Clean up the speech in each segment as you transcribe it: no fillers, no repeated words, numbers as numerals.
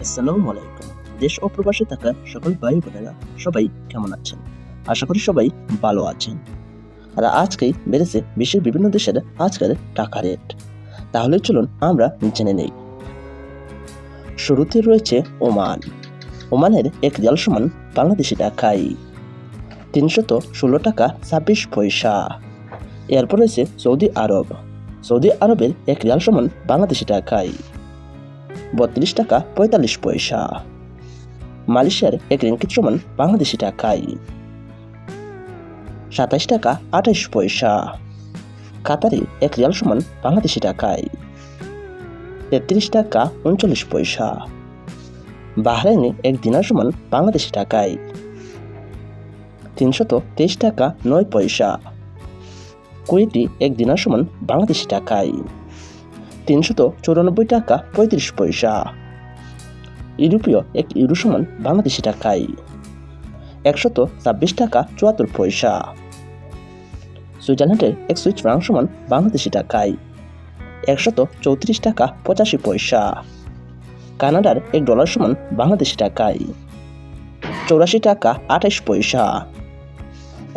আসসালামু আলাইকুম। দেশ ও প্রবাসে থাকা সকল ভাই বোনেরা সবাই কেমন আছেন? আশা করি সবাই ভালো আছেন। আর আজকেই বেড়েছে বিশ্বের বিভিন্ন দেশের আজকের টাকা রেট। তাহলে চলুন আমরা জেনে নেই। শুরুতে রয়েছে ওমান। ওমানের এক রিয়াল সমান বাংলাদেশি টাকায় 316 টাকা 26 পয়সা। এরপর রয়েছে সৌদি আরব। সৌদি আরবের এক রিয়াল সমান বাংলাদেশি টাকায় 32 টাকা 45 পয়সা। মালয়েশিয়ার এক রিঙ্গিত সমান বাংলাদেশি টাকায় 27 টাকা 28 পয়সা। কাতারে এক রিয়াল সমান বাংলাদেশি টাকায় 33 টাকা 39 পয়সা। বাহরাইনে এক দিনার সমান বাংলাদেশি টাকায় 323 টাকা 9 পয়সা। কুয়েতি এক দিনার সমান বাংলাদেশি টাকায় 394 টাকা 35 পয়সা। ইউরোপীয় এক ইউরো সমান বাংলাদেশি টাকায় 126 টাকা 74 পয়সা। সুইজারল্যান্ডের এক সুইস ফ্রাঙ্ক সমান বাংলাদেশি টাকায় 134 টাকা 85 পয়সা। কানাডার এক ডলার সমান বাংলাদেশি টাকায় 84 টাকা 28 পয়সা।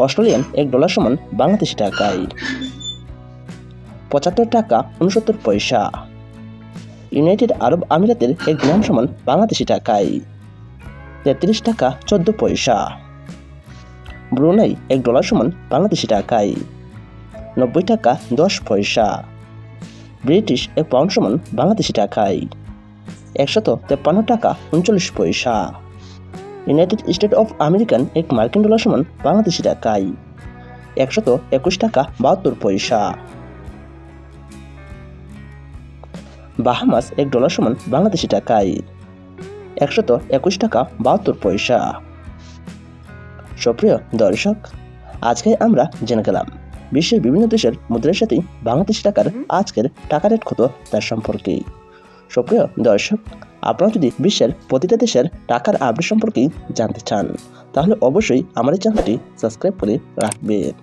অস্ট্রেলিয়ান এক ডলার সমান বাংলাদেশি টাকায় 75 টাকা 69 পয়সা। ইউনাইটেড আরব আমিরাতের এক দিরহাম সমান বাংলাদেশি টাকায় 33 টাকা 14 পয়সা। ব্রুনাই এক ডলার সমান বাংলাদেশি টাকায় 90 টাকা 10 পয়সা। ব্রিটিশ এক পাউন্ড সমান বাংলাদেশি টাকায় 153 টাকা 39 পয়সা। ইউনাইটেড স্টেট অফ আমেরিকান এক মার্কিন ডলার সমান বাংলাদেশি টাকায় 121 টাকা 72 পয়সা। বাহামাস এক ডলার সমান বাংলাদেশি টাকায় 121 টাকা 72 পয়সা। সুপ্রিয় দর্শক, আজকে আমরা জেনে গেলাম বিশ্বের বিভিন্ন দেশের মুদ্রার সাথে বাংলাদেশি টাকার আজকের টাকা রেট কত তার সম্পর্কে। সুপ্রিয় দর্শক, আপনারা যদি বিশ্বের প্রতিটা দেশের টাকার আপডেট সম্পর্কে জানতে চান তাহলে অবশ্যই আমাদের চ্যানেলটি সাবস্ক্রাইব করে রাখবেন।